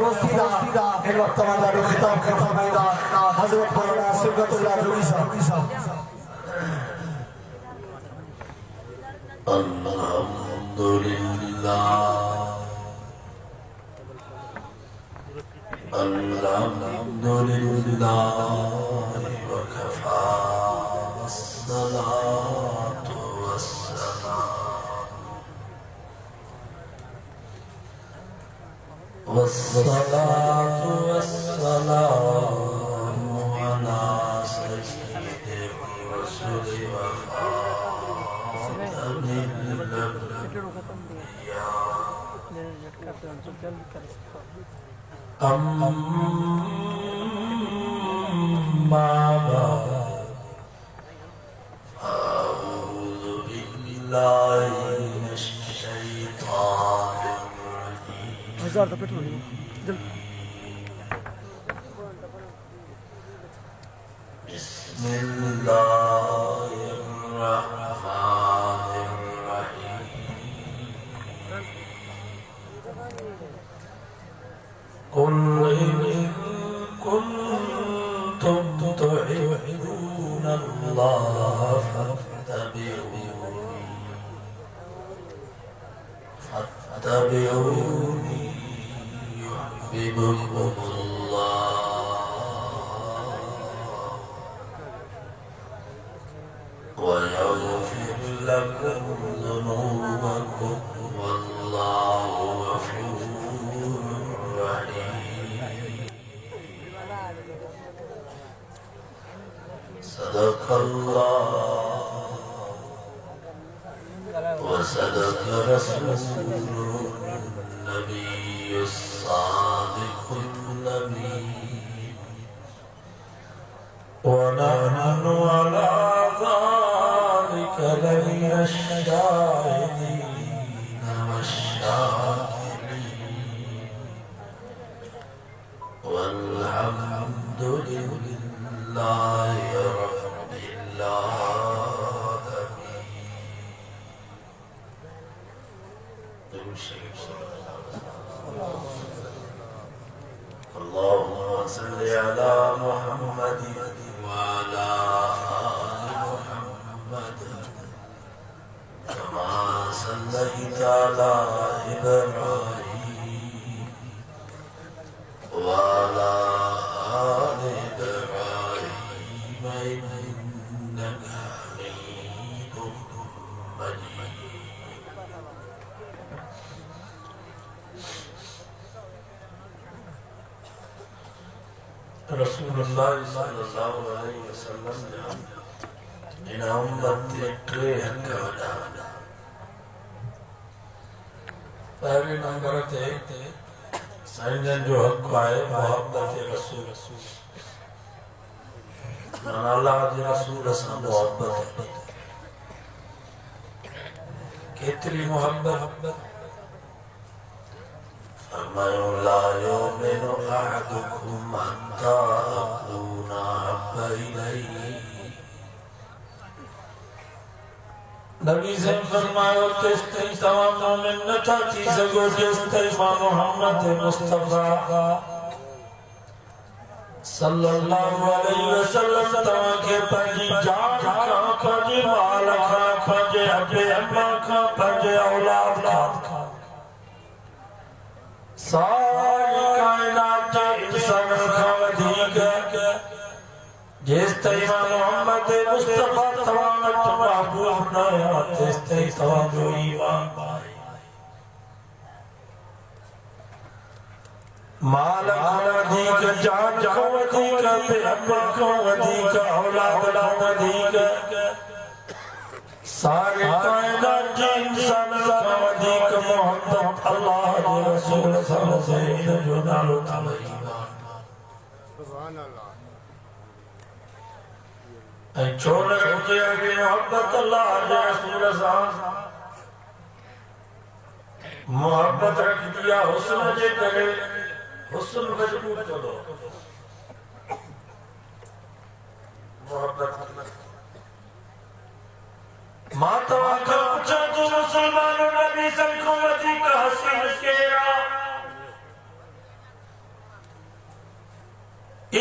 फरोस्तीदा इन वक्त हमारा खिताब के फरमाइदा हजरत मौलाना सिबगतुल्लाह जोगी साहब अल्हम्दुलिल्लाह अल्हम्दुलिल्लाह व कफा अस्सलातु वस्सलातु वस्सलामु अला सय्यिदिर रसूल व अम्मा बाद अऊज़ु बिल्लाहि मिनश शैतानिर रजीम बिस्मिल्लाहिर रहमानिर कुल इन कुंतुम तुहिब्बून अल्लाह फत्तबिऊनी युहब्बिबकुमुल्लाह व यग़फिर लकुम ज़ुनूबकुम वल्लाहु गफ़ूरुर रहीम। सदक़ल्लाह व सदक़ रसूलुहुन नबियुस सादिक़ुन नबी व नहनु अला ज़ालिका लमिनश शाहिदीन वश्शाकिरीन वल्हम्दुलिल्लाहि रब्बिल आलमीन। अल्लाहुम्मा सल्लि अला मुहम्मद व अला आलि मुहम्मद कमा सल्लैता अला इब्राहीम व अला आलि इब्राहीम इन्नका हमीदुम मजीद। रसूलुल्लाह सल्लल्लाहु अलैहि वसल्लम इन उम्मत के ट्रे हक वडा पहले नंबर ते साईं जो हक है मोहब्बत रसूल अल्लाह जे रसूल से मोहब्बत केतरी मोहब्बत फरमायो ला युमिनु अहदुकुम हत्ता अकूना अहब्बा इलैहि। नबी से फरमायो तेस्ते तमाम मोमिन न था थी सगो तेस्ते मोहम्मद मुस्तफा सल्लल्लाहु अलैहि वसल्लम तवा के पंजी जान का पंजी माल का पंजी अबे अम्मा का पंजी औलाद का सारी कायनात इंसान का वधीक जिस तैमा मोहम्मद मुस्तफा तवांग महबूब नया जिस तै तवांग ईमान माल को वधीक जान को वधीक पे अम्मा को वधीक औलाद को वधीक सारे कायनात इंसान का वधीक मोहब्बत अल्लाह के रसूल सल्लल्लाहु अलैहि वसल्लम जो नालो था सुभान अल्लाह ऐ छोड़ के आगे मोहब्बत अल्लाह के रसूल साहब मोहब्बत रख दिया हुस्न जे करे हुस्न मजबूत करो मोहब्बत माता का पूछा तो मुसलमानों नबी सबको वधी का हसीन केरा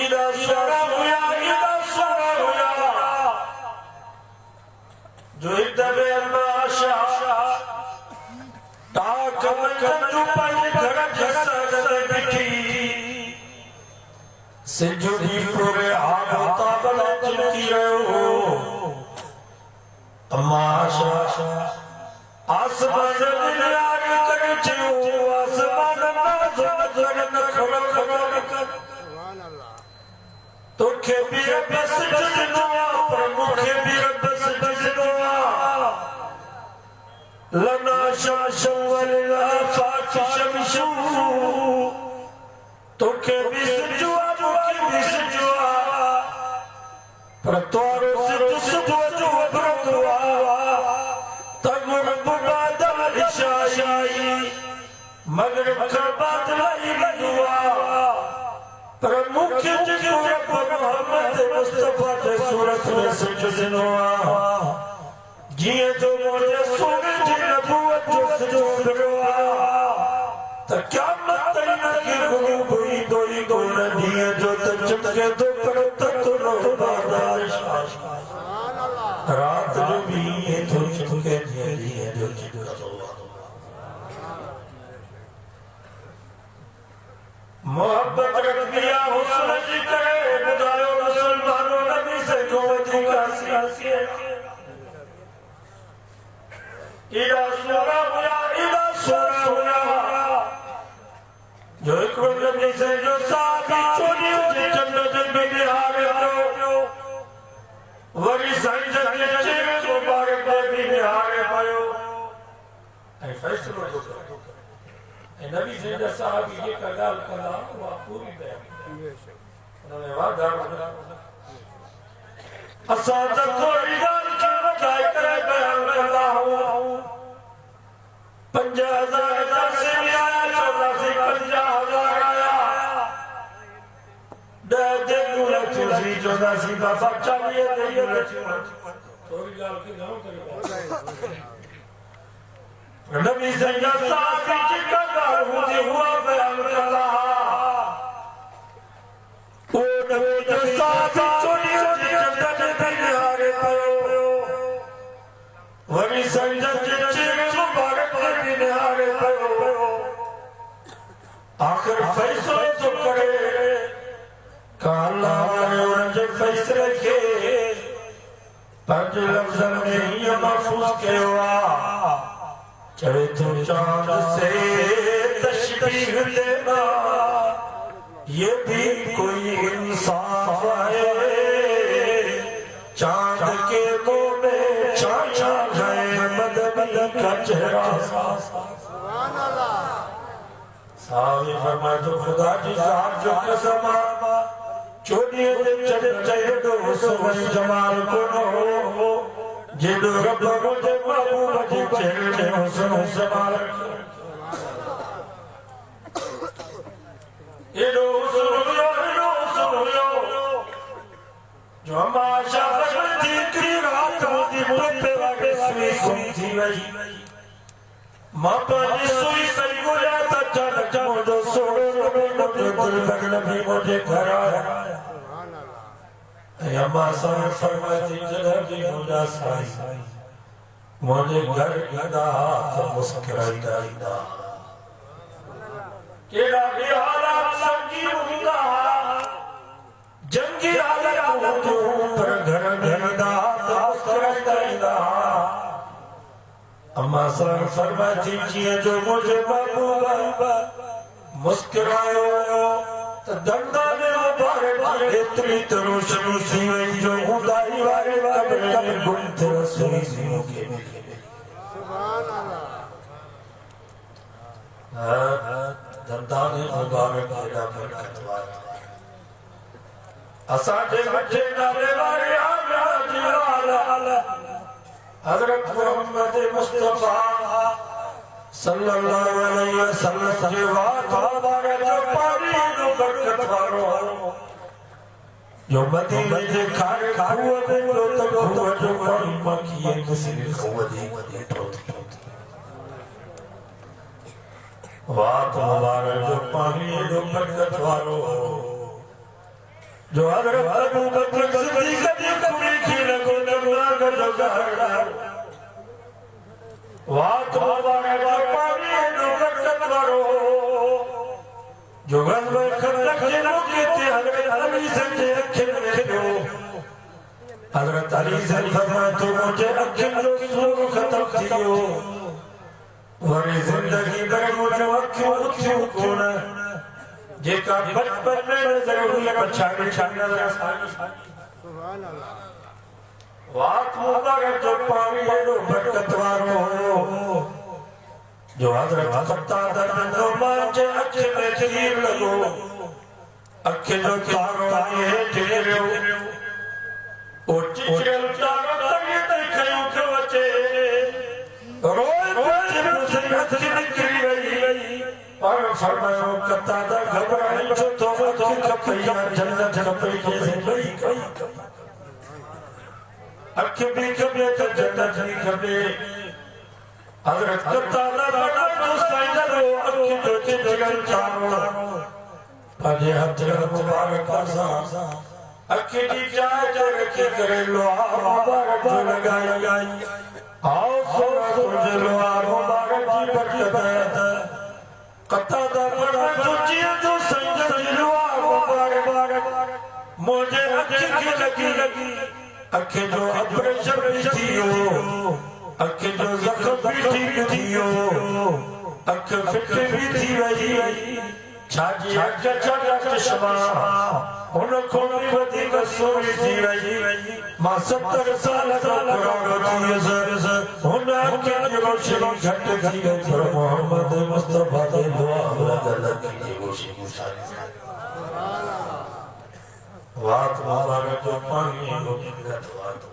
इदा सोना हुया जो एक दबे अम्माशा ताक कंजू पाई घर जैसा बिठी सिजुदी पूरे आवता बला चिंती रहो अम्माशा आसमान दुनियार कर जियो आसमान ना खबर तो के भी बस जनुआ प्रमुख भी बस जनुआ लना शमशम वला फातिशमशु तो के भी सजुआ मुके भी सजुआ प्रतवारो से जो बरदुआ तगुर बुबादा इशाई मगरिब का बादलाई बदुआ प्रमुख मोहम्मद मुस्तफा के सूरत में सजनवा जिए जो मोरे सूरज नबूवत जो सजनवा तो क्या मत न कि गुरु हुई दो नदियां जो चमके दो परत तो रो बादश रात जो भी ये तो चमके दिए जो मोहब्बत रख दिया हुस्न जिक्र बुदायो मुसलमानों नबी से कोवती का सियासी इदा सोना हुया जो एक नबी से जो साबी चोरी हो जन्नत में बिहार हो वरी संजत के चेहरे मुबारक में बिहार पायो ऐ फैसलो नबी से साहबी ये कगाल कला वो पूरी बयान उन्होंने वादा असाद कोई गाल के बजाय करे बयान कला हूं 50,000 से भी आया 14 से 50,000 आया दे गुला तुझी 14 से बाबा चाहिए थोड़ी गाल की गाँव करे नबी से साहबी जी का गाल हुआ बयान कला ओ नबी साहबी चोरी जन्नत में बिहार पायो वरी संजत के चेहरे मुबारक में बिहार पायो आखिर फैसला जो करे काला वाले फैसले के पंज लफ्ज़ में ही महफूज के हुआ चढ़े तो चांद से तशबीह देना ये भी कोई इंसाफ है चांद के मुंह में छाया है मदनी का चेहरा सावी फरमाए तो खुदा की जात जो कसम चोरी चढ़े दो सुबह जमाल को हो जिदो रब मुझे महबूब जी चेहरे हुस्न संभाल इदो हुस्न जो हमाशा बजती की रात होती मुझे वाके सुई थी वही मां पानी सुई सही गुया तक मुझे सोड़ो मुझे दिल लगन भी मुझे घर आया अम्मा साहब फरमाती जगह की मुझा साई मुझे घर ईदा तो मुस्कुराई दा केड़ा भी हालात संगी हुंदा जंगी हालत हो पर घर में ईदा तो मुस्कुराई दा अम्मा साहब फरमाती जिए जो मुझे महबूबा मुस्कुरायो तो दंदा में बारे इतनी रोशनी सी वही जो उदाई वाले कब्र गुंथ रसूल सिंह के सुभान अल्लाह दंदा में मुबारक केड़ा बरकत वाला असाडे बच्चे नाले वाले आला जिलाल हजरत मोहम्मद मुस्तफा सल्लल्लाहु अलैहि वसल्लम के वादा जो पानी जो बरकत वालो जो मदीने के खारे खाओ में तो जो पानी मखिए किसी ने खवदी तो वात मुबारक जो पानी जो बरकत वालो जो हज़रत अबू बकर सिद्दीक़ की कुड़ी की लगो दरबार का जो घर वात मुबारक पानी जो बरकत वारो जो गज़ खंदक के मौके ते हज़रत अली से अखिन में हज़रत अली से फरमाया तो मुझे अखिन जो सूर खत्म थियो वरी जिंदगी भर मुझे अखियों उथियूं कोन जेका बचपन में नजर हुई पछाड़ी नजर सुभान अल्लाह वात मुबारक जो पानी एडो बरकत वारो जो हज़रत क़तादा बिन नुमान जे अख में तीर लगो अख जो तारो आहे टिरियो ओ चिचरल तारो तगे ते खयो के अचे रोए जे मुसीबत निकली वई और फरमायो क़तादा घबराई छो तो खपैया जन्नत खपई जैसे भई अख भी खपे तो जन्नत भी खपे हज़रत क़तादा बड़ा तो साइदरो अख जो चिचरल तारो पाजे हथ मुबारक सा अख दी जाए जो रखी करे लोहा मुबारक लगाई आओ सो लोहा मुबारक जी बरकत क़तादा बड़ा तुझे तो सजद लोहा मुबारक मुझे अख की लगी अख जो ऑपरेशन भी थियो अख जो जख्म भी ठीक थियो अख फिट भी थी वही छाजी अख छाजा चश्मा उन को भी वधी सोरी थी वही मां 70 साल पुराणो थी सर उन अख जो रोशनी घट थी पर मोहम्मद मुस्तफा दे दुआ लगी जी रोशनी सारी सुभान अल्लाह वात मुबारक जो पानी हो वात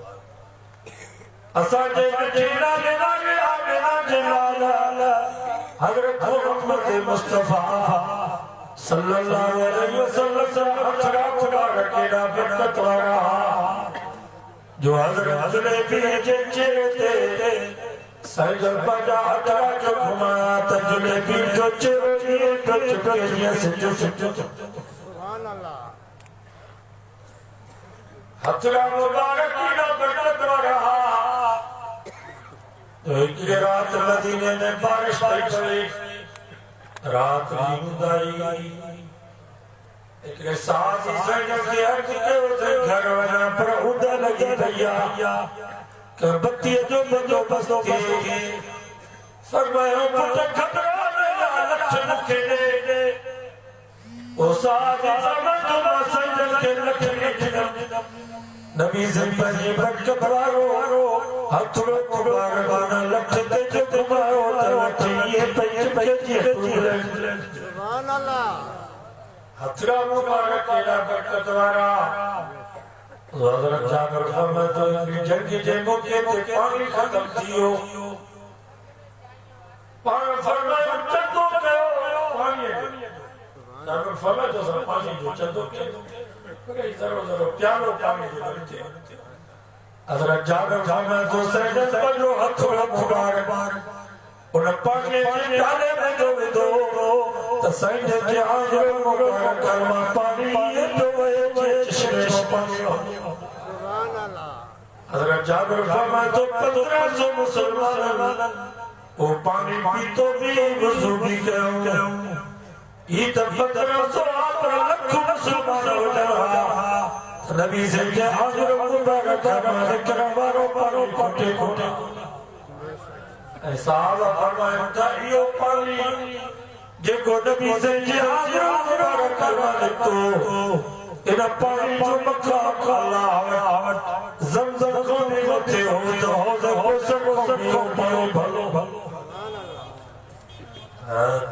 असा जे जेना लागे आमिना जलाल हज़रत मोहम्मद मुस्तफा सल्लल्लाहु अलैहि वसल्लम हथरा मुबारक केड़ा बरकत वारा जो हज़रत जलेबी जे चेहरे ते सजल बजा हथरा जो घुमाया त जलेबी जो चेहरे पे गच सिजो सुभान अल्लाह हथरा मुबारक केड़ा बरकत वारा तो एक रात मदीने में बारिश पड़ी रात नींदाई एक साथ ही सजद के अर्ज के उसे घर वना पर उदा लगी भैया के बत्ती जो बंदो बस्ती फरमाया पुट खतरा में लक्षण के दे ओ साथ ही सजद के लक्षण नबी ज़िंदगी जी बरकत वारो हथरो मुबारक लख ते जो घुमायो त ये पे जी सुभान अल्लाह हथरा मुबारक केड़ा बरकत वारा हज़रत जाबिर फरमाते तो जंग जे मौके ते पानी खत्म थियो पानी फरमायो चंदो कयो पानी जाबिर फरमाते तो पानी जो चंदो कयो जरो प्यारो पानी जो हज़रत जाबिर फरमाते तो सजद पर जो हथरो मुबारक उन पानी जे डाले में जो विदो त सजद के आजो मुबारक करमा पानी जो वे चश्मे पानी सुभान अल्लाह हज़रत जाबिर फरमाते तो 1500 मुसलमान ओ पानी पीतो भी वुज़ू भी कयो ई त 1500 आप लख मुसलमान हो नबी से के हाजिर मुबारक करमा वारो पारो कोटे कोटे ऐसा फरमाया था यो पानी जेको नबी से के हाजिर मुबारक करमा तो इन पानी जो मक्का खाला ज़मज़म को नहीं होते हो तो सब पियो भलो सुभान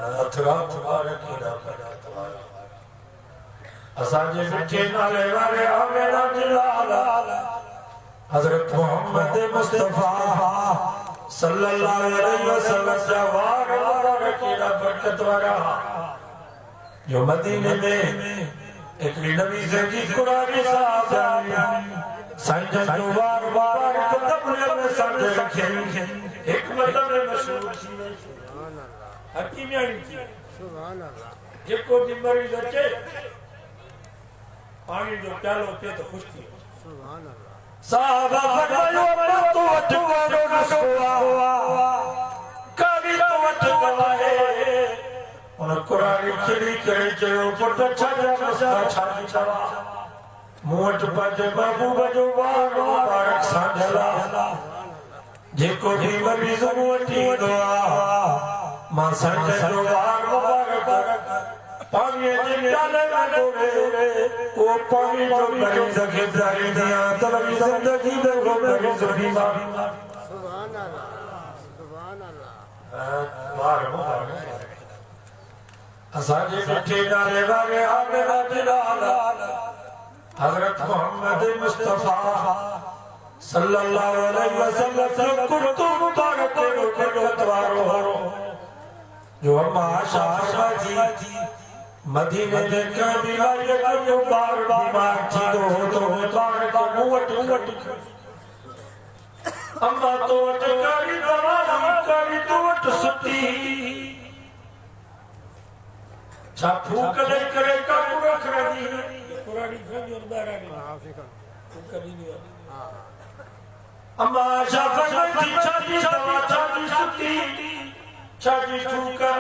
अल्लाह अथरा मुबारक केड़ा बरकत असाजे मिठे नाले वाले आमेना जलाल हज़रत मोहम्मद मुस्तफा सल्लल्लाहु अलैहि वसल्लम जवार वाला केड़ा बरकत वाला जो मदीने में एक नबी से की कुरानी साहब साईं जो बार कदम में सर रखे एक मतलब में मशहूर थी सुभान अल्लाह हकीमियानी थी सुभान अल्लाह जेको भी मरीज अचे पानी जो प्यालो पिए तो खुश थी सुभान अल्लाह साहबा फरमायो अम्मा तो वट करो नसवा कभी तो वट कवाए उन कुरानी खिली करे जो पुट छाजा मसा छाजी छवा मोट पज बाबू बजो वारो बारक साडला जेको भी मरीज वठी दुआ मां संज जो वार मुबारक पानी जे डाले गोरे ओ पानी जो मरीज के जारी दिया तलबी जिंदगी दे गो मरीज बीमार सुभान अल्लाह वार मुबारक असाजे बैठे डाले वाले आमेरा बिलाल हजरत मोहम्मद मुस्तफा सल्लल्लाहु अलैहि वसल्लम कुर्तु मुबारक वारो जो अम्मा आशा जी मदीने में कभी आई जो बार बीमार थी तो मुबारक मुवट अम्मा तो करी दवा करी तो सुती छा फूक दे करे का पूरा खरादी पुरानी खरादी और बारानी आफिका कभी नहीं हां अम्मा आशा फरमाती छाती दवा छाती सुती छाती फूका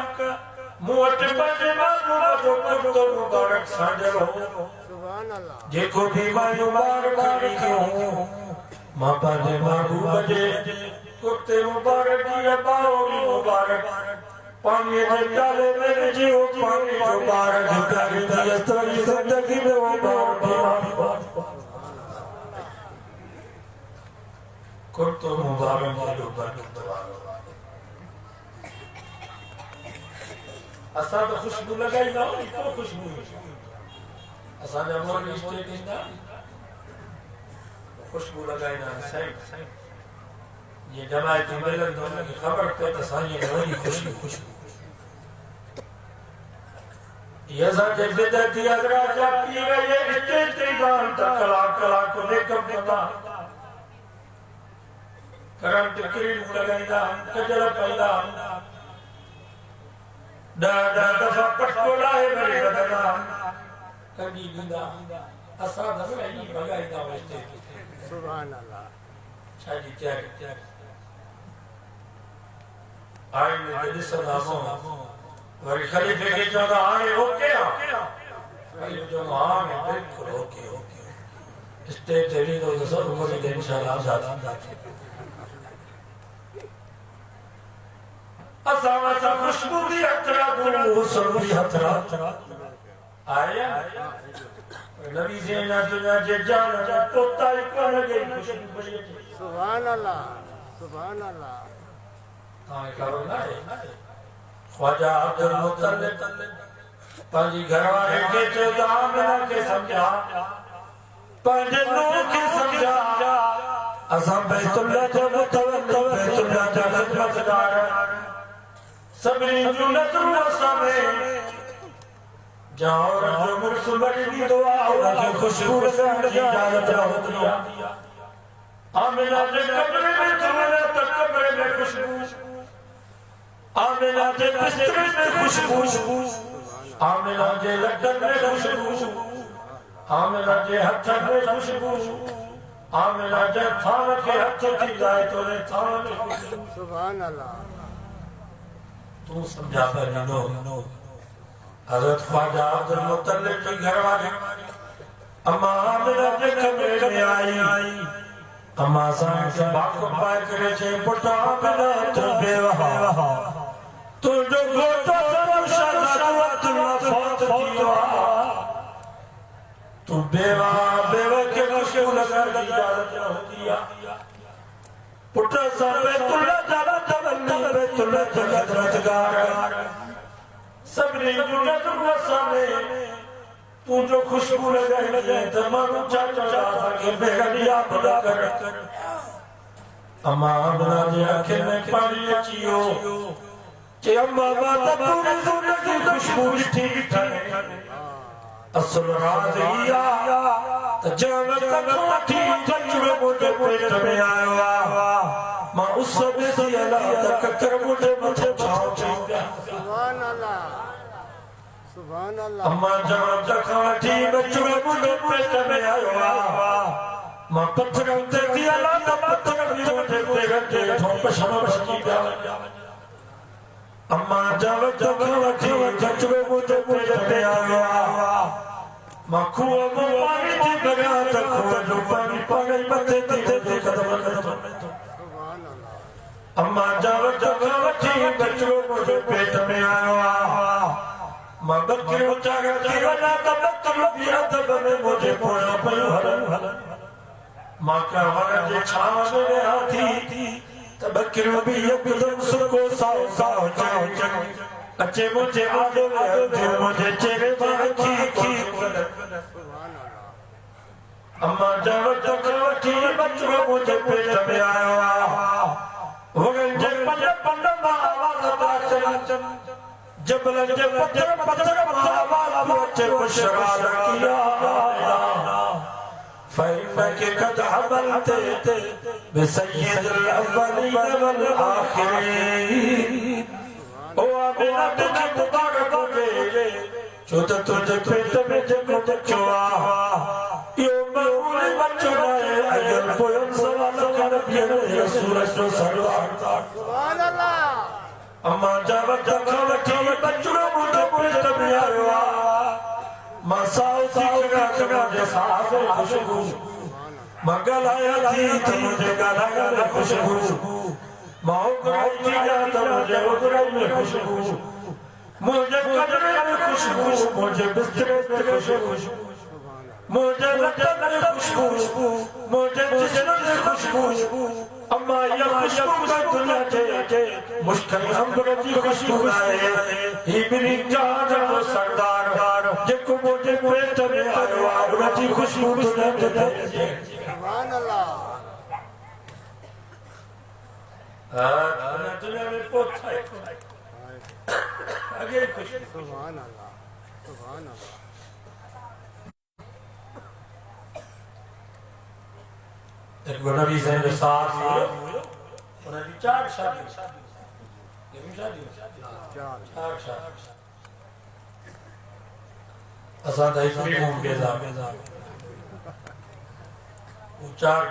मोट बजे बाबू बजो तो मुबारक साजलो सुभान अल्लाह जेको भी मायो बार करी क्यों मां पाजे बाबू बजे कुत्ते मुबारक दिया बाओरी मुबारक पानी जे डाले मेरे जीव पानी जो बारक करी दिया तरी जिंदगी में वो बार कुत्ते मुबारक जो बरकत वालो असा तो खुशबू लगाई ना तो खुशबू असा ने मोर स्टेट इंदा खुशबू लगाई ना सही ये जमायत मिलन दोनों की खबर पे तो साई ने वही खुशबू ये साथे बेदती अगरा जा पी गए स्टेट की गान तक कला को लेकर पता करंट क्रीम लगाई ना कजल पैदा दा दफा पटकोला है मेरे बदना कभी बिंदा असा दम नहीं बगाई दा वस्ते सुभान अल्लाह शादी त्याग आए ने दिस नामो वरी खलीफे के जो आए ओके वरी जो हां में बिल्कुल ओके स्टेज तेरी तो सब मुझे इंशाल्लाह जाता असा खुशबू दी हथरा को सरबी हथरा आया नबी से ना दुनिया जे जान पोता ही को लगे खुशबू बड़ी सुभान अल्लाह हां करो ना ख्वाजा अब्दुल मुत्तलिब पाजी घरवाले के जो आमिना के समझा पंजे लोग के समझा असा बैतुल्लाह जो मुतवल्लिद बैतुल्लाह जो खिदमतगार सबरी जुनत रुसमे जाओ जो मुर्सुबरी की दुआ और खुशबू लगाने की इजाजत होती है आमिना के कब्र में तुम्हारा तक कब्र में खुशबू आमिना के बिस्तर में खुशबू आमिना के लड्डन में खुशबू आमिना के हाथ में खुशबू आमिना के थान के हाथ की जाए तो ने थान में खुशबू सुभान अल्लाह तू समझा कर नो हजरत ख्वाजा अब्दुल मुत्तलिब के घर वाले अम्मा आमिना के कमरे में आई अम्मा साहब से बात को पाए करे छे पुटा आमिना तो बेवहा तू जो गोता सब शहादत मफात किया तू बेवा के खुशबू लगा दी इजाजत होती है पुटा साहब तुल्ला जाला तवल्ली बेतुल्ला खिदमतगार सबरी जुनत रुसमे तू जो खुशबू लगाई तमाम चाचा के बेगलिया खुदा कर अम्मा बना दे आंखें में पानी अचियो के अम्मा माता पूरी जिंदगी खुशबू ठीक है असल राज हिया जब तक माटी कचरे मुझे पेट में आया मां उस समय से अल्लाह तक कर मुझे छाव छाव सुभान अल्लाह सुभान अल्लाह अम्मा जब जखाटी बच्चों मुझे पेट में आया मां पत्थर उते दिया ला पत्थर भी उठे ते ठोक शमश की जा अम्मा जब जखाटी बच्चों मुझे पेट में आया मां खुआ पानी दी बगा तक जो पानी पागल बते दी कदम सुभान अल्लाह अम्मा जब जखाटी बच्चों मुझे पेट में आया मां बकरी उचागा जीवना तब भी अदब में मुझे पोया पयो हलन मां का वर जे छाव में हाथी तब बकरी भी एकदम सुको साओ साओ जंग अच्छे मुझे आदो में मुझे चेहरे में खी सुभान अल्लाह अम्मा जब जखाटी बच्चों मुझे पेट में आया वो गंजे पंड आवाज पाचन जब लगे पत्थर पत्थर वाला बच्चे को शरार किया फैन के कद हबलते बिसय्यद अल-अव्वलीन वल आखिरीन ओ अमीना तुझे मुबारक होवे जो तो तुझे पेट में जब बच्चा यो मऊल बच्चा है अयल कोयन सवाल कर ये सूरज तो सरदार सुभान अल्लाह अम्मा जब जखाटी बच्चों मुझे पेट में आया मसाओ सीखना करा दे सास खुशबू मगल आया थी मुझे गला खुशबू माओ कराई थी जाता मुझे उधराई में खुशबू मुझे कमरे में खुशबू मुझे बिस्तर में खुशबू मुझे लटक में खुशबू मुझे जिस्म में खुशबू अम्मा या खुशबू का दुनिया के मुश्किल अमृती खुशबू आए ही मेरी जान को सरदार जिनको मुझे पेट में आया अमृती खुशबू दुनिया के सुभान अल्लाह दुनिया में पोता है आगे खुशबू सुभान अल्लाह सुभान अल्लाह एक नबी से जो साथ हुए उन्होंने चार शादी चार शादी असां दही सुनी घूम के जा वो चार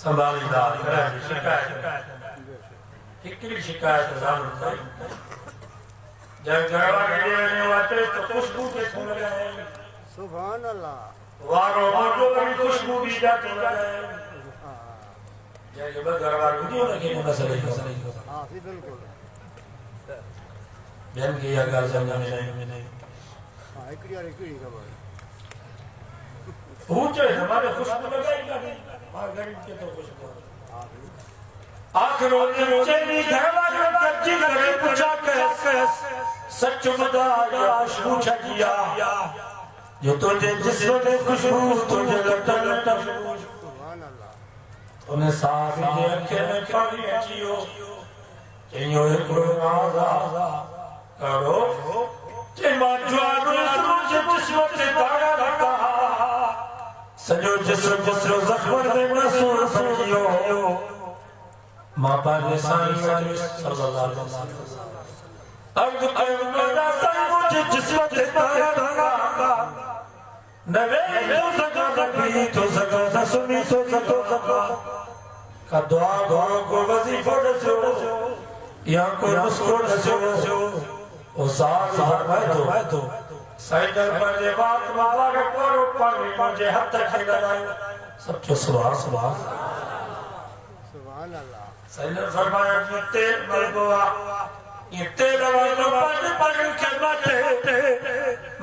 संभाली दाल करे शिकायत हिकड़ी शिकायत जान जब घरवा के वाते तो खुशबू के थोड़ गए सुभान अल्लाह वारो वारो बड़ी खुशबू भी जाती है ये घरवार वीडियो लगे ने मसले हां बिल्कुल बहन की अगर समझ में नहीं हां एकड़ी खबर पूछे हमारे खुशबू लगाएगा मां गरीब के तो खुशबू हां आखिर में चली घरवार कच्ची करे पूछा कैस सच बता या पूछा किया जो तुझे जिस्म में खुशबू तुझे लटक सुभान अल्लाह उन्हें साफ दे अखे में पानी अचियो चइयो एकड़ो आजा करो जे मां जवानो मुझे जिस्म ते दागा रखा सजो जिस्म जख्म में नसूर समझियो मां पाने साईं सल्लल्लाहु अलैहि वसल्लम अर्ज कर मेरा सन मुझे जिस्म ते दागा रखा नवे तो सका भी तो सका सुनी तो सका का दुआ घोड़ों को वजीफो दसो या को मुस्को दसो ओ साथ फरमाए तो साईं दरबार जे बात बाबा के करो पानी मुझे हाथ खिलाए सब जो सुभान अल्लाह साईं ने फरमाया कि तेल मलबवा ये तेल वाला पानी के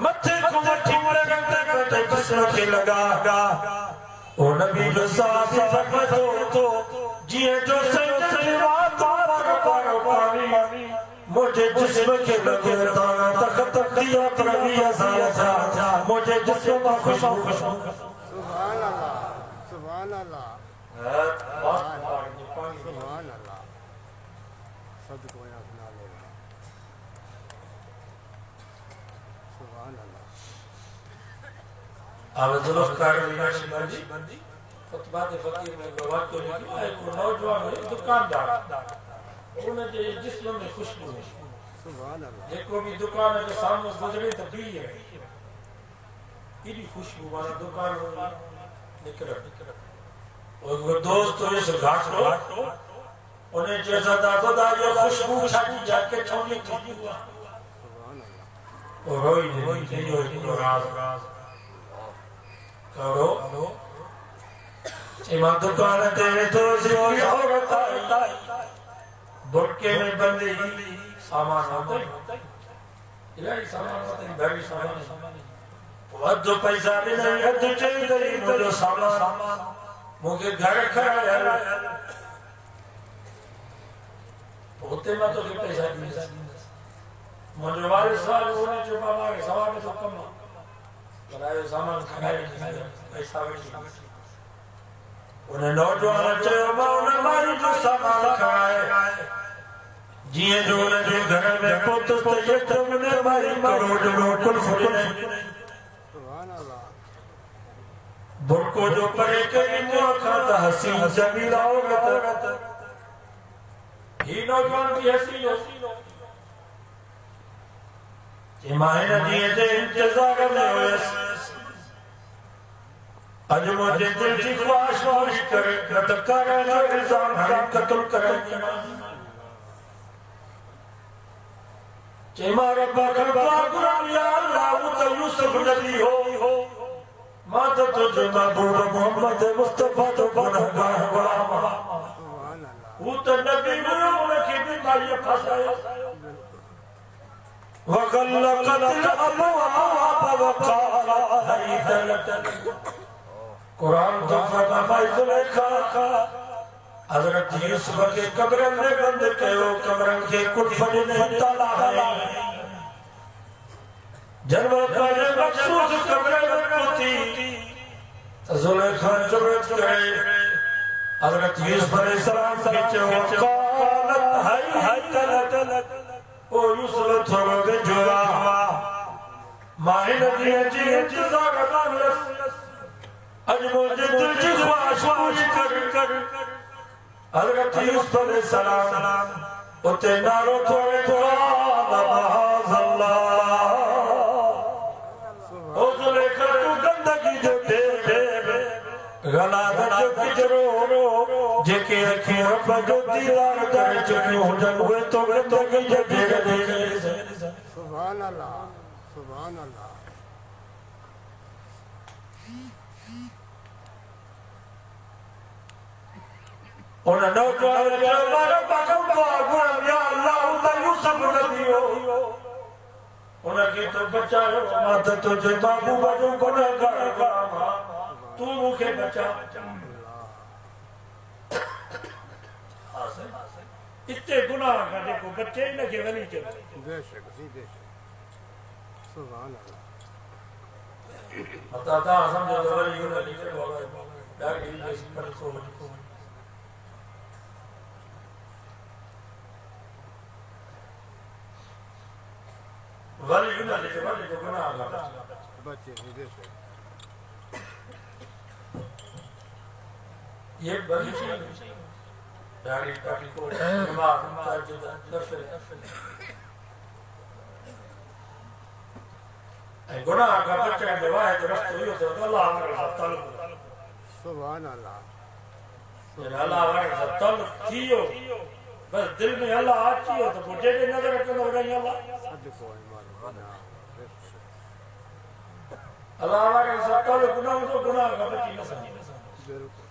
मथे को मठी करते जिस्म के लगा ओ नबी जो साथ फरमाए तो जिए जो सैयद बार पानी मुझे जिस्म के लगे दाना तख्त दिया प्रभु ऐसा मुझे जिस्म में खुशबू सुभान अल्लाह सुभान अल्लाह शब्द को यहाँ सुना ले सुभान अल्लाह अब जुल्फ़कार बंदी खुतबा के फकीर में गवाह को लिखा एक नौजवान है दुकानदार उन्हें जिस्म में खुशबू सुभान अल्लाह जेको भी दुकान के सामने गुजरे तो पी है इतनी खुशबू वाला दुकान निकल और वो दोस्त इस घाट को उन्हें जैसा दादा दा ये खुशबू छाती जाके छोड़ी थी सुभान अल्लाह और रोई नहीं यो राज करो इमा दुकान तेरे तो सी औरत आई बुरके में बंदी सामान होते इलाही सामान होते भारी सामान वद्दो पैसा भी नहीं वद्दो चाहिए मुझे सामान मुझे घर खड़ा है होते में तो पैसा भी मुझे वाले साल होने जो बाबा के सवाल में तो कम बनाए सामान खाए पैसा भी उन्हें नौजवान चाहिए उन्हें मारी जो सामान खाए जिए जो उन्हें घर में पुत तो ये तुमने मारी करोड़ कुल फुले सुभान अल्लाह बुरको जो परे कई मुआ खाता हसीन जमीला औरत ही नौजवान भी हसीन हो इमाइन दिए थे इंतजार में हुए आज मुझे दिल की ख्वाहिश ख्वाहिश करे न तो करे न इल्जाम है कत्ल करे हमारा बकर बागुराम या अल्लाह वो तो यूसुफ नबी हो माता तुझे महबूब मोहम्मद मुस्तफा तो गुनहगार गुलाम सुभान अल्लाह वो तो नबी मुझे की बीमारी फंसाया वगल्लकत अबवाब वक़ाल हैदल कुरान तो फरमाए जुलेखा हजरत यूसुफ के कब्र में बंद कयो कब्र के कुफर ने ताला है जन्म पर मखसूस कब्र में होती तो जुलेखा जुरत करे हजरत यूसुफ अलैहि सलाम के वक़ालत हाय तलत ओ यूसुफ थोड़ो के जोड़ा माए नदी जी इंतजार कर आज मुझे दिल की ख्वाहिश पूरी कर हज़रत यूसुफ अलैहि सलाम उते नारो थोड़े माज़अल्लाह ओ जुलेखा तू गंदगी जो दे गला जो किचरो जेके अखियां रब जो दीदार कर चुकियो हुजन उहे तो गंदगी जो दे सुभान अल्लाह सुभान अल्लाह उन नौजवान ने हमारा बकम बागुराम या अल्लाह उता यूसुफ नबी हो उनकी तो बचाओ माता तुझे बाबू बजू गुनहगार गुलाम तू मुझे बचा इतने गुनाह करने को बच्चे ही लगे वली चल बेशक जी बेशक सुभान अल्लाह बता था समझो तो वली हो नीचे बोला दाढ़ी जैसी पर सो वली को गुनाह करता बच्चे जी बेशक ये बड़ी चीज दाढ़ी काटी को दिमाग ताजुद नफल ए गुनाह का बच्चा दवाए तो रस्त हुई तो अल्लाह हमारे तलब सुभान अल्लाह ये अल्लाह हमारे तलब कियो बस दिल में अल्लाह आची हो तो मुझे भी नजर रखना होगा ये अल्लाह सद को ईमान अल्लाह हमारे तलब गुनाह तो गुनाह का बच्ची न समझ बिल्कुल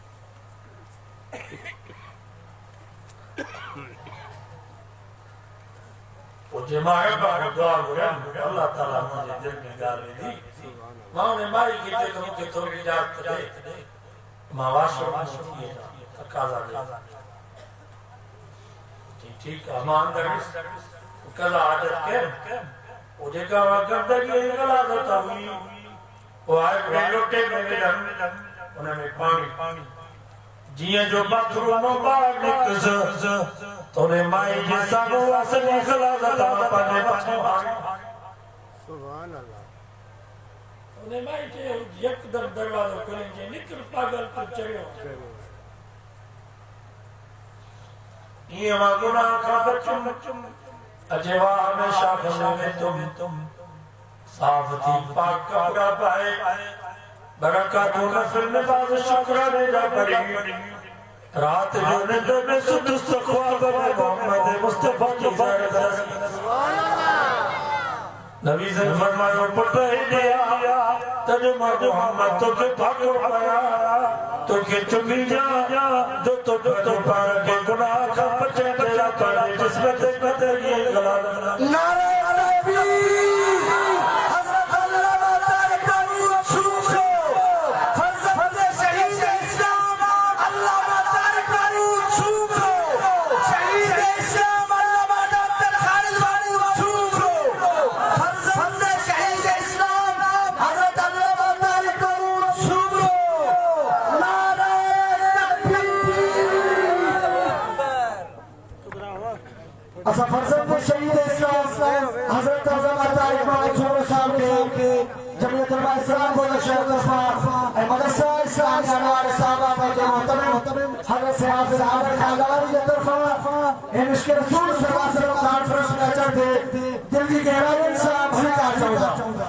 वो जमाए बाहर दुआ हुआ अल्लाह ताला मुझे दिल में गाली दी मां ने मारी की तो मुझे थोड़ी जात दे मां वाशो ये तकाजा दे ठीक है मां अंदर कला आदत के वो देखा गंदगी गला देता हुई वो आए लोटे में मेरा उन्हें पानी जिए जो बाथरूम बाहर निकल तोने माई जे सागो असली खला दा पने पछे सुभान अल्लाह तोने माई जे एकदम दरवाजा खोले जे निकल पागल को चढ़ो ये मागुना का बच्चम अजेवा हमेशा खुशी में तुम साफ थी पाक कपड़ा पाए बरकत नफल में बाज शुक्राने जा पड़ी रात जो निंद में सुदुस्त ख्वाब में मोहम्मद मुस्तफा की ज़ियारत नबी से फरमाया पुत्र ही दिया तने मोहम्मद तो के भागो पाया तो के चुमी जा तो पार के गुनाह का बचे तेरा पार जिसमें ते कदर ये गला नारे तकबीर हज़रत अल्लामा तारिक छूछो फर्ज शहीद इस्लाम अल्लामा तारिक छूछो शहीद इस्लाम अल्लामा डॉक्टर खालिद वाली छूछो फर्ज शहीद इस्लाम हज़रत अल्लामा तारिक छूछो नारे तकबीर असा फर्जंद शहीद इस्लाम हजरत अल्लामा तारिक मंसूर साहब के जमीयत उलमा इस्लाम को शेख गफार मदरसा इस्लामी अनवार साहब के मोहतरम हजरत से हाफिज आमिर खानदानी की तरफा इन इश्क़ रसूल सल्लल्लाहु अलैहि वसल्लम कॉन्फ्रेंस में चढ़ते दिल की गहराई से भूलना चाहूंगा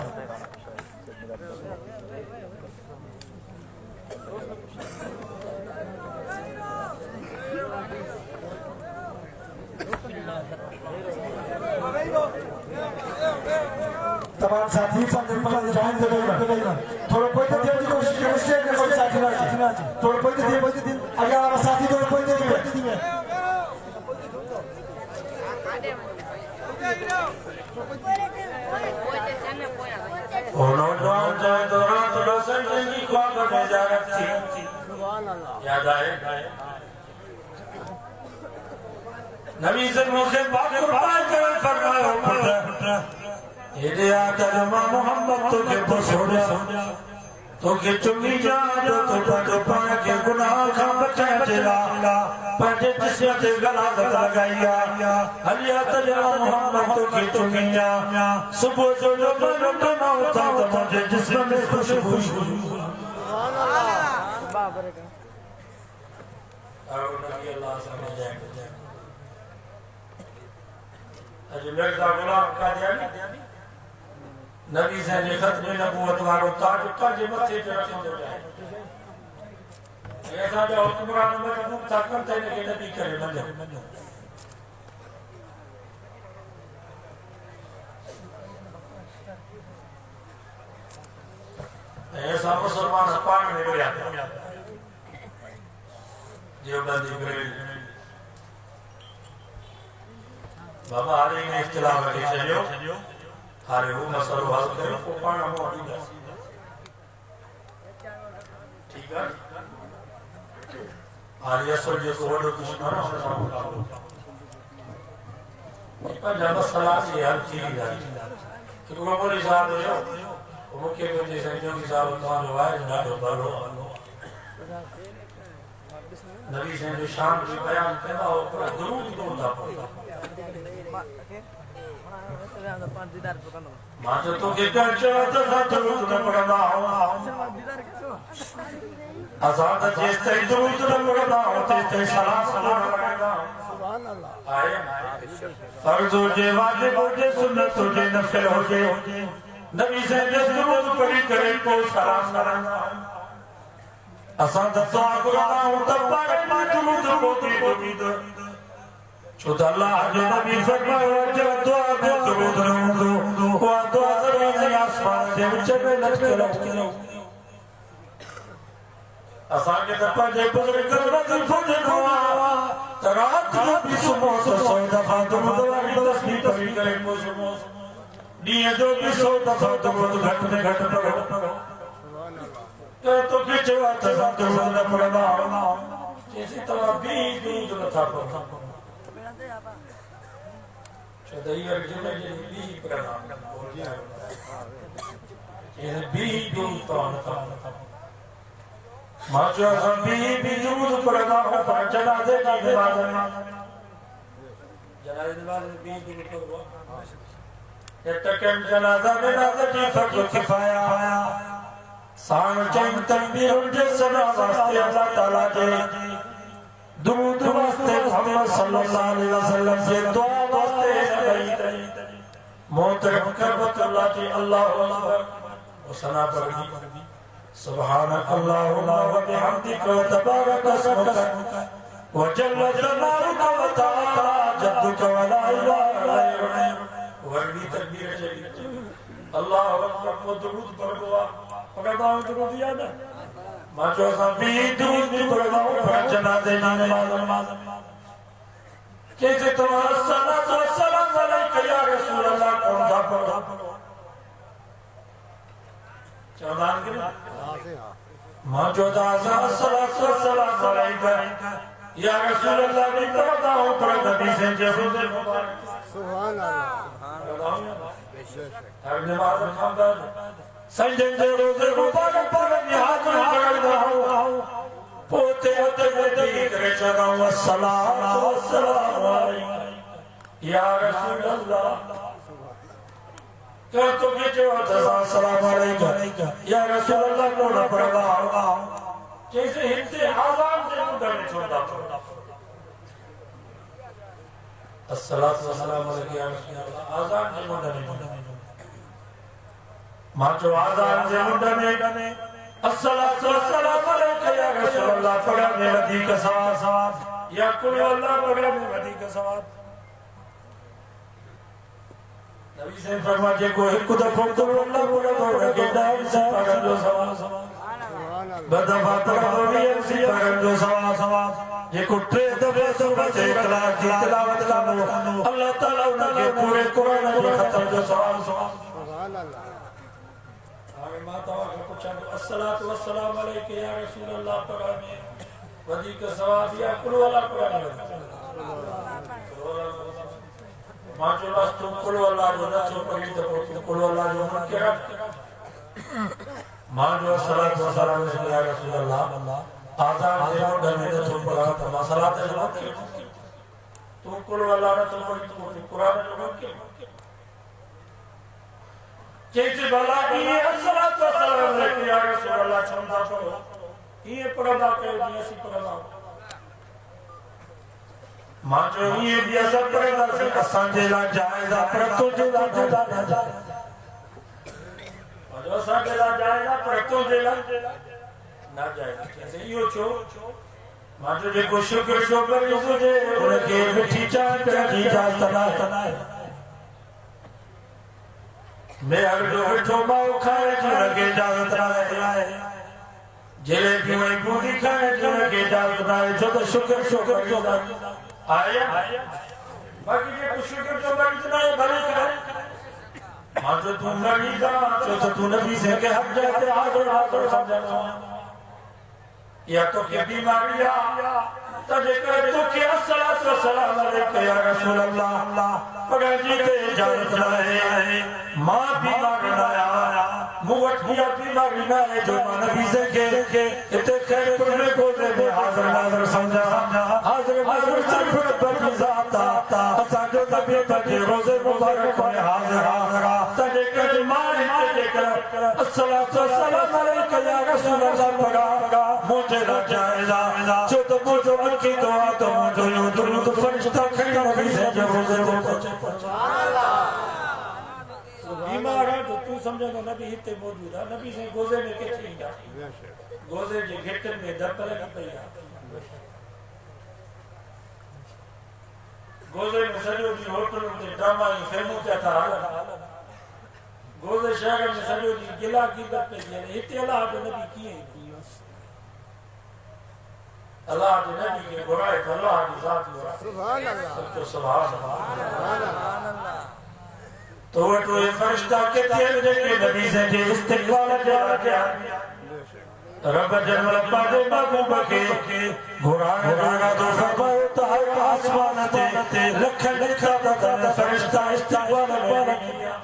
तमाम साथी थोड़ा पैसे देने की कोशिश करें स्टेज में कोई साथी ना थोड़ा पैसे दिए अगर हमारा साथी थोड़ा पैसे दिए नौजवान जाए तो रात रोशन की ख्वाब में जा रखी याद आए नबी से मुझे बात कर फरमाया पुत्र ये आकर मोहम्मद तो के बसोड़ा तो के चुम्मी जा तो पार के गुनाह का बचा तेरा पंजे जिसमें ते गला लगाया अलिया तजरा मोहम्मद तो के चुम्मी जा सुबह जो मन बना होता तो मुझे जिसमें खुशबू सुभान अल्लाह बाप रे और नबी अल्लाह समझ जाए अजय मिर्जा गुलाम कादियानी नबी से खत्म नबूवत वालो ताज ताज मथे पे रख दो ऐसा जो हुक्मरान में मुक्ता करते हैं कि नबी करे मंजो ऐसा मुसलमान पान में गया जो बंदी बरेली बाबा आले ने इख्तिलाफ के चलियो हारे वो मसलो हल करे को पाना मोटी दस ठीक है आलिया सो जो वडो दुश्मन पर जब मसला से हल चीज है कि वो बोली साहब हो वो मुख्य बंदे से जो की साहब तो रवाज ना तो बरो नबी से जो शान की बयान करना हो पर दुरूद बोलता पड़ता मां तो के कर चला तो दुरूद न पढ़ना हो आजाद जिसते दुरूद न पढ़ना हो ते सलाम पढ़ना सुभान अल्लाह आए फर्ज हो जे वाजिब हो जे सुन्नत हो जे नफल हो जे नबी से दुरूद पढ़ी करे को सलाम करना असां दुआ करना हो तो पर दुरूद को दी खुदा अल्लाह जो नबी फरमाया जो दुआ दे दुरूद दो वो दुआ करे आसमान दे विच में लटके असां के तपा जे बुजुर्ग कर फौज दुआ तरात नबी सुबह तो 100 दफा दुरूद वाली तस्बीह पढ़ी करे सुबह दिए जो भी 100 दफा दुरूद घट में घट पढ़ो तो के जवा तो दुरूद न पढ़ना जैसे तो भी दुरूद न था पढ़ना चदाइयर जिले के भी प्रणाम हो गया ये भी दूर तो आता माजो भी दूर प्रणाम हो पर जनाजे की नमाज में जनाजे नमाज में भी दूर तो हुआ ये तकम जनाजा में नमाज की फर्ज किफाया सान चंद तकबीर जे सना वास्ते अल्लाह ताला के दुरूद वास्ते मोहम्मद सल्लल्लाहु अलैहि वसल्लम से दुआ वास्ते मोहतरम करबतुल्लाह की अल्लाहु अकबर और सना पर भी सुभानक अल्लाहुम्मा व बिहम्दिका व तबारक अस्मुका व जल्ल जलालुका व तआला जद्दुका व ला इलाहा गैरुक वर्दी तकबीर चली अल्लाहु अकबर को दुरूद पढ़वा पढ़ाओ दुरूद याद है माचो सभी दुरूद पढ़वाओ पर जनाजे नमाज कैसे तुम्हारा सलात व सलाम अलैका या रसूल अल्लाह कौन सा पढ़ो चौदान के मौजूदा सलात व सलाम अलैका या रसूल अल्लाह भी पढ़ता हूँ पर नबी से जरूर सुभान अल्लाह हर नमाज खांदा संजन जे रोजे मुबारक पर निहाज करदा हूँ पोते होते दी करे चगा सलाम अलैका या रसूल अल्लाह क्या तो के जो सलाम अलैका या रसूल अल्लाह को न पढ़दा जैसे हिंदे आजान के मुंडे में छोड़ा अस्सलातु वस्सलाम अलैका या रसूल अल्लाह आजान के मुंडे में माचो आजान के मुंडे में अस्सलातु वस्सलाम अलैका या रसूल अल्लाह पढ़ा में अधिक सवाब या कुल अल्लाह पढ़ा में अधिक सवाब नबी से फरमाते को एक दफा तो अल्लाह पढ़ा तो के दाम से पढ़ा जो सवाब बदफा पढ़ा भी ऐसी पढ़ा जो सवाब ये कुत्ते दबे तो बचे कला की तिलावत करो अल्लाह ताला उनके पूरे कुरान के खत्म जो सवाब सुभान अल्लाह आगे माता को पूछा अस्सलातु वस्सलाम अलैका या रसूल अल्लाह पढ़ा में अधिक सवाब या कुल वाला पढ़ा में माचो लास्ट तुम कुल वाला जो ना जो पढ़ी तो कुल वाला जो मन के माचो सलात व सलाम अलैका या रसूल अल्लाह आजान दे मुंडे में तो तुम पढ़ा तो मसला तो जवाब के तुम कुल वाला ना तुम पढ़ी तो कुरान जो के जैसे भला की सलात व सलाम अलैका या रसूल अल्लाह छंदा पढ़ो ये पढ़ा के ऐसी पढ़ा माचो ये भी सब पढ़ेगा से असांजे ला जायजा पर तो जे ला जायजा माचो असांजे ला जायजा पर तो जे ला ना जायजा कैसे यो छो माचो जे को शुक्र करी जे उनके मिठी चांद दी जा तना मैं हर जो मिठो माओ खाए जो लगे जात राए जलेबी में पूरी खाए जो लगे जात राए जो तो शुक्र जो आया बाकी ये कुछ शुक्र जो इतना है भले करे मातो तू नबी का तो तू नबी से के हक जाते हाथ समझना या तो के बीमारियां तजे करे तो के अस्सलातु वस्सलाम अलैका या रसूल अल्लाह पगा जी के इजाजत रहे मां बीमार ना आया मुवट हुआ बीमारी ना है जो नबी से के इतने खैर करने को दे हाजिर नाज़र समझा हाजिर नाज़र सिर्फ रब की ज़ात असा जो तबीयत के रोजे मुबारक में हाजिर तजे करे मां के कर अस्सलातु वस्सलाम अलैका या रसूल अल्लाह पगा मुझे ना जायजा जो तो मुझे की दुआ तो मुझे यूं दुरूद फरिश्ता खड़ा नबी से जो रोजे सुभान अल्लाह बीमार है तो तू समझो नबी हिते मौजूद है नबी से गोजे में के थींदा गोजे जे घिटन में दर्द लगी पई है गोजे में सजो दी होटल में ड्रामा ही फिल्मों क्या था गोजे शहर में सजो दी गिला की बात पे हिते अल्लाह जो नबी किए अल्लाह के नबी के बुराई तो अल्लाह की जात है सुभान अल्लाह तो सुभान अल्लाह तो ये फरिश्ता के तेल के नबी से के इस्तिकबाल किया रब जल पादे महबूब के कुरान गाना तो फरमाया तार आसमान ते लख लिखा था फरिश्ता इस्तिकबाल किया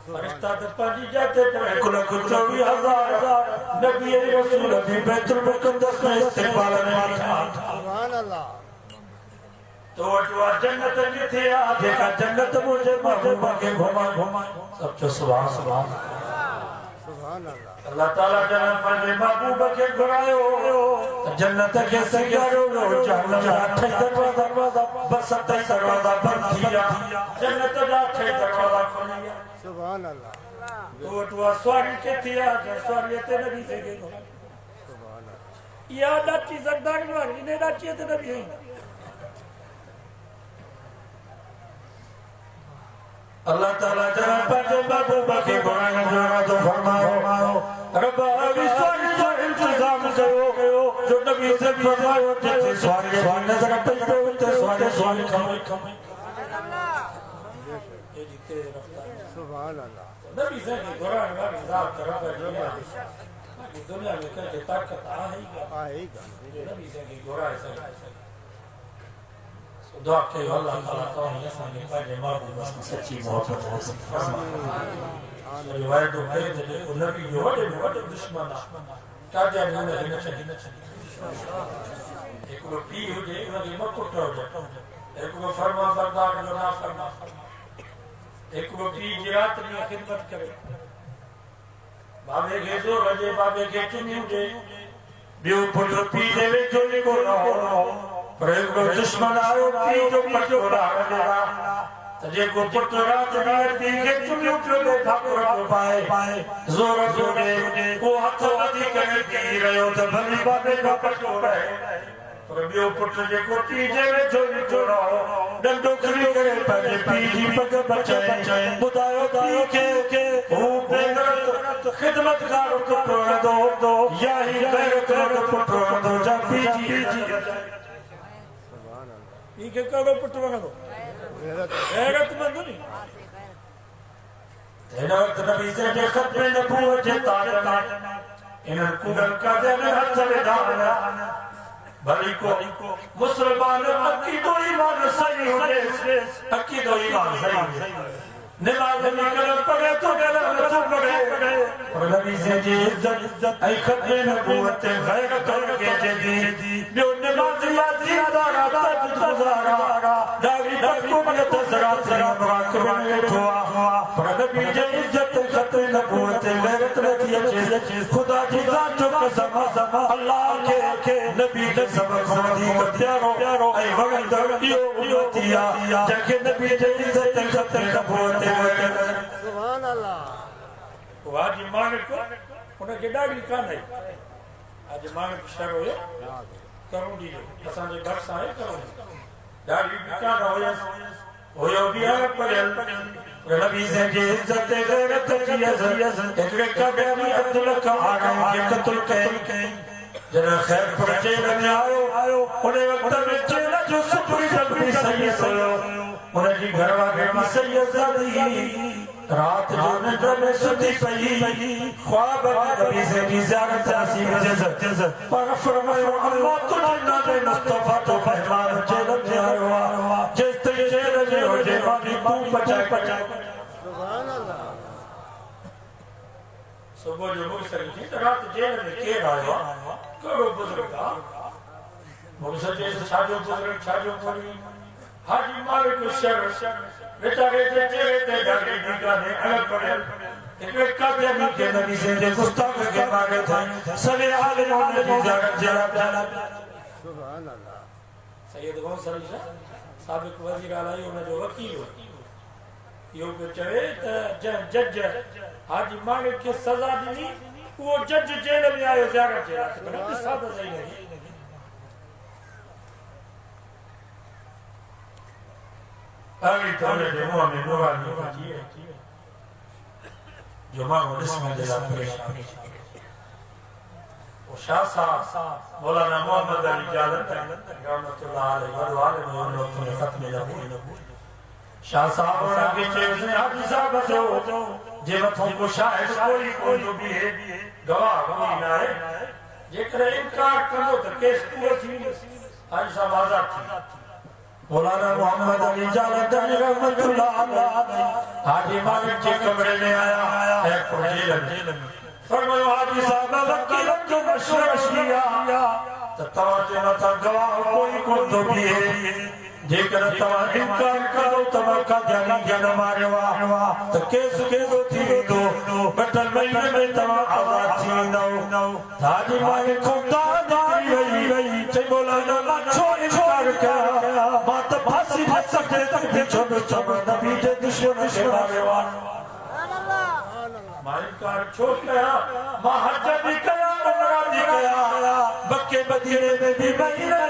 फरिश्ता तो पानी जाते पर कुल 24,000 नबी रसूल भी बैतुल मुकद्दस में इस्तिकबाल में सुभान अल्लाह तो जन्नत में थे देखा जन्नत मुझे महबूबा के घुमा सब जो सुभान सुभान अल्लाह अल्लाह ताला जन पंहिंजे महबूब खे घुरायो जन्नत खे सिंगारो जहन्नम जा 8 दरवाजा बस 7 दरवाजा बंद थी विया जन्नत जा 8 दरवाजा खुली विया सुभान अल्लाह तो वटवा स्वारी के थिया स्वारी ते नबी से गयो सुभान अल्लाह या दाची सरदार वाली ने दाची ते नबी है अल्लाह ताला जरा पंहिंजे महबूब खे घुरायो तो फरमायो रब स्वारी जो इंतजाम कयो जो नबी से फरमायो ते स्वारी नजर पे ते स्वारी खमे ये जीते रफ्तार सुभान अल्लाह नबी से घुरायो वाली जात रब दुनिया में कहीं ताकत आएगा नबी से घुरायो से दुआ के अल्लाह ताला तो ये सामने पंहिंजे महबूब सां सच्ची मोहब्बत हो रिवायत है जे नबी जो वडे दुश्मन काजा ने न छडी एक को पी हो जे उनके मकुट हो जे एक को फरमा बरदार जो ना फरमा एक को पी जिरात में खिदमत करे बाबे के जो रजे बाबे के चुनी जे बियो पुट पी देवे जो को पर एक दुश्मन आयो पी जो पटोरा देगा जे को पुट रात में पी के चुनी उठो ठाकुर को पाए जोर जोरे वो हाथ नदी करे पी रयो त भली बाबे का पटोरा पर बियो पुट जे को पी देवे जो छोड़ो डंडो खरी करे पर पी जी पग बचाए बुदायो पी के वो बेगरत खिदमतगार को पटोरा दो या ही गैरत को पटोरा दो जा पी जी सुभान अल्लाह ई के करो पटोरा दो गैरत मंद नहीं तेरा वक्त नबी से जे खत्म नबूवत जे ताज इन कुदर का दे हाथ में डालना भली को मुसलमान अकीदो ईमान सही होने अकीदो ईमान सही नमाज में कलम पढ़े तो कलम न पढ़े और नबी से जी इज्जत ऐ खत्म नबूवत गैरत के दी जो नमाज याद दारा गुजारा दारी को में तसरात मुराकब में हुआ पर नबी जे इज्जत खत्म नबूवत गैरत रखी है खुदा की जात कसम अल्लाह के नबी के सबक दी प्यारो ऐ वगंदर यो तिया जके नबी जे इज्जत खत्म नबूवत सुभान अल्लाह आज मांग को उनके डाड़ी कान है आज मांग शर होयो करूं दी असा जे घर सां करूं डाड़ी कान होयो बिया पड़ल नबी से जे इज्जत गैरत की अज़त एकरे कबे में अब्दुल का आगे के कत्ल के जरा खैर पर जेल में आयो उन वक्त में जेल जो सुपरी जल्दी सही सोयो उनकी घरवाली भी सैयदी रात जो निद्र में सुती पई ख्वाब में नबी से की ज़ियारत नसीब जज़त पर फरमायो अल्लाह तुझे दे मुस्तफा तो मेहमान जेल में आयो जिस ते जेल में हो जे मानी तू बचाए सुभान अल्लाह सुबह जो मुर्सल थी तो रात जेल में केर आयो करो बुजुर्ग था मुर्सल जे छाजो बुजुर्ग छाजो कोई हाजी मालिक शर बेचारे जेल ते डाली निका ने अलग पड़े एक काबे में के नबी से जे गुस्ताख के मारे थे सवे हाल में की ज़ियारत सुभान अल्लाह सैयद गौसर साबिक वजीर आला उन जो वकील यो पे चवे त जज हाजी मालिक के सजा दी वो जज जेल में आयो ज़ियारत पर सादा सही नहीं अभी तो ने मुंह में नूरानी की जो मांगो जिसमें दिला परेशान वो शाह साहब मौलाना मोहम्मद अली जालंत रहमतुल्लाह अलैहि वरवाले में उन लोगों ने खत्म नबूवत शाह साहब के चेहरे से हाजी साहब जो जे मथों को शायद कोई जो भी है गवाह कोई ना है जेकर इनकार करो तो केस पूरा थी हाजी साहब आजाद थी मौलाना मोहम्मद अली जालंत रहमतुल्लाह अलैहि हाजी मालिक के कमरे में आया है जेल में फरमायो हाजी साहब वकील जो मशवरा किया तो तवाजे मथा गवाह कोई को तो भी है जेकर तवा इनकार करो तवा का जानी जन मारवा तो केस के दो थी दो बटल में महीने में तवा आवाज थींदो थाजी माए खुदा दी वई चई बोला ना छोड़ छोड़ के बात फांसी सके तक छोड़ छोड़ नबी जे दुश्मन के बागवान माई कार छोड़ गया महज भी कया उमरा भी कया बक्के मदीने में भी महीना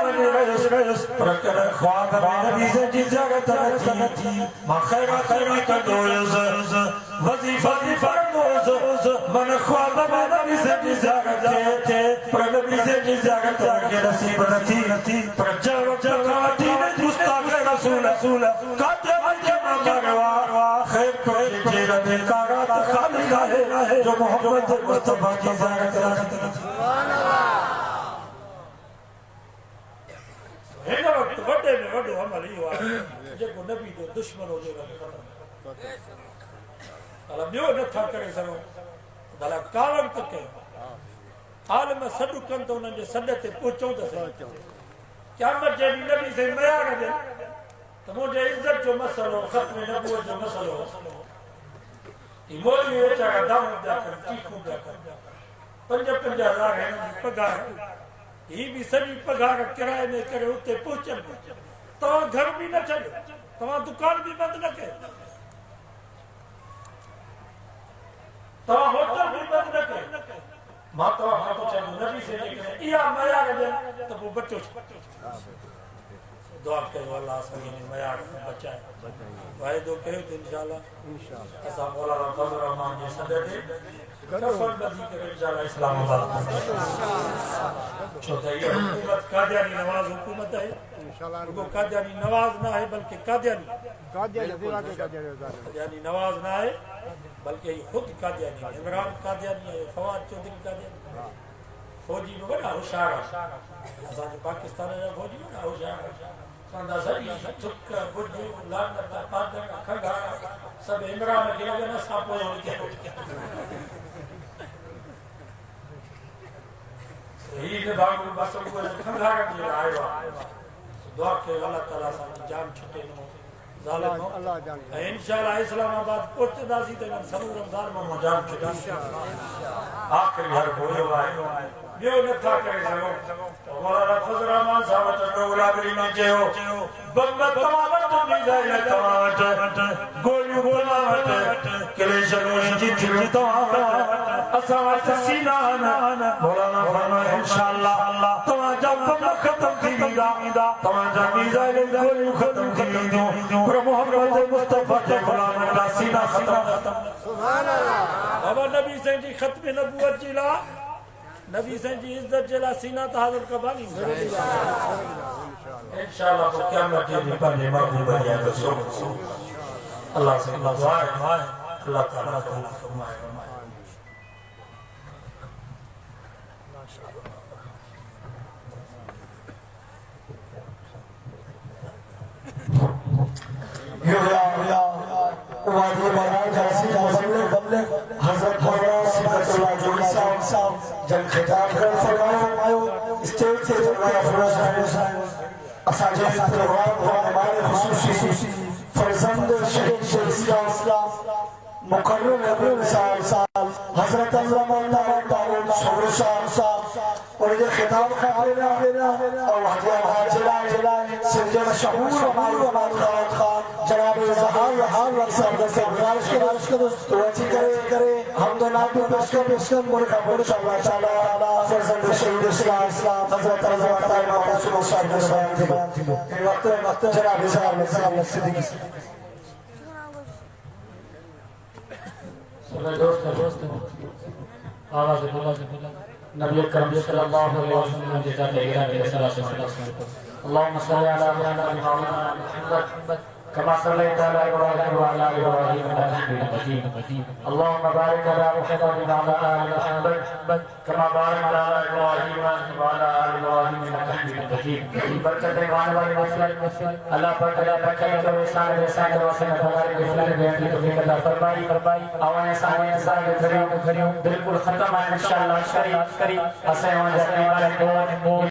बने रस पर कर ख्वाब में नबी से जी जगत थी मा खैरा का दोयस वजीफा भी फरमोस मन ख्वाब में नबी से जी जगत थे पर नबी से जी जगत के नसीब नथी पर जब काटी ने मुस्ताक रसूल काटे के मरवा खैर पर जे रबे का खालिका है जो मोहम्मद मुस्तफा की ज़ियारत करते हैं सुभान अल्लाह हे वक्त वडे में वडो अमल ही हुआ जो नबी जो दुश्मन हो जो अला बियो न था करे सरो भला कालम तक आलम सडु कन तो उन जे सड ते पहुचो त क़यामत जे नबी से मयार दे तो मुझे इज्जत जो मसलो खत्म नबूवत जो मसलो इमोली ये चाहे दाम जाकर चीखू जाकर पंजा हज़ार है ना पगार ये भी सभी पगार किराए में करे उते पहुंचन तो घर भी न चले तो दुकान भी बंद न करे तो होटल भी बंद न करे माता हाथों चले नबी से लेकर या माया के तो वो बच्चों दुआ करो अल्लाह सही ने माया बचाए वायदो कयो तो इंशाल्लाह असा मौलाना फजल रहमान जी सदे कफर बदी करे इंशाल्लाह इस्लामाबाद छोटा ये हुकूमत कादियानी नवाज हुकूमत है इंशाल्लाह उनको कादियानी नवाज ना है बल्कि कादियानी नवाज ना है बल्कि खुद कादियानी इमरान कादियानी है फवाद चौधरी कादियानी फौजी में बड़ा होशियार है असा पाकिस्तान का फौजी बड़ा होशियार है संदा सही चुक बुद्धि लानत पादर खंडा सब इमरान के लगे ना सापो के यही ने बाबू बस को खंडा के आयो दुआ के अल्लाह ताला सा जान छुटे नो जालिम अल्लाह जान इंशाल्लाह इस्लामाबाद पहुंचदासी ते सरू रमजान में जान छुटे इंशाल्लाह आखिरी हर होयो आयो बियो न था करे सको मौलाना फजल रहमान साहब तो गुलाबरी में जेओ बम्बत तमावत भी जाए तमावत गोलियों गोलावत कलेशरों जी थी तमावत असावत सीना मौलाना फरमाए इंशाअल्लाह तमा जब बम खत्म थींदा तमा जब मिसाइल गोलियों खत्म थींदो पर मोहम्मद मुस्तफा के गुलाम का सीना खत्म सुभान अल्लाह बाबा नबी से जी खत्म नबूवत जिला नबी से जी इज्जत जला सीना तहाज़ुर कबानी इंशाअल्लाह तो क़यामत के दिन पर महबूब है रसूल अल्लाह से दुआ है अल्लाह ताला को फरमाए या वादी बना जैसी बल्ले हजरत मौलाना सिकतुल्लाह जोड़ी साहब जब खिताब कर फरमायो स्टेज से फरमाया फरोज असाजे प्रोग्राम को हमारे खुसूसी फरजंद शहीद इस्लाम मुकर्रम अब्दुल साहब हजरत अल्लामा तारुल सब्र साहब और ये खिताब का और हाजिरा सिंध मशहूर हमारे खान जनाब जहान साहब से गुजारिश के तो अच्छी करे हम तो नाम पेशकर मुर्गा पुरुष अल्लाह ताला फरजंद शहीद इस्लाम हजरत अल्लामा तारुल सब्र साहब के बयान थी वक्त जनाब साहब सिद्दीकी दोस्त आवाज नबी करम सल्लल्लाहु अलैहि वसल्लम के जाते गिरा सल्लल्लाहु अलैहि वसल्लम अल्लाहुम्मा सल्ली अला मुहम्मद कमा सल्लैता अला इब्राहीम व अला इब्राहीम इन्नका हमीदुम मजीद अल्लाहुम्मा बारिक अला मुहम्मद व अला आलि मुहम्मद कमा बारकता अला इब्राहीम व अला आलि इब्राहीम इन्नका हमीदुम मजीद बरकत वाले वाले वसल्लम अल्लाह पर बरकत करो सारे वसल्लम हमारे बिफल बेटी तो अल्लाह फरमाई आवाज़ सारे करियो बिल्कुल खत्म है इंशाअल्लाह करी असे वहां जाने वाले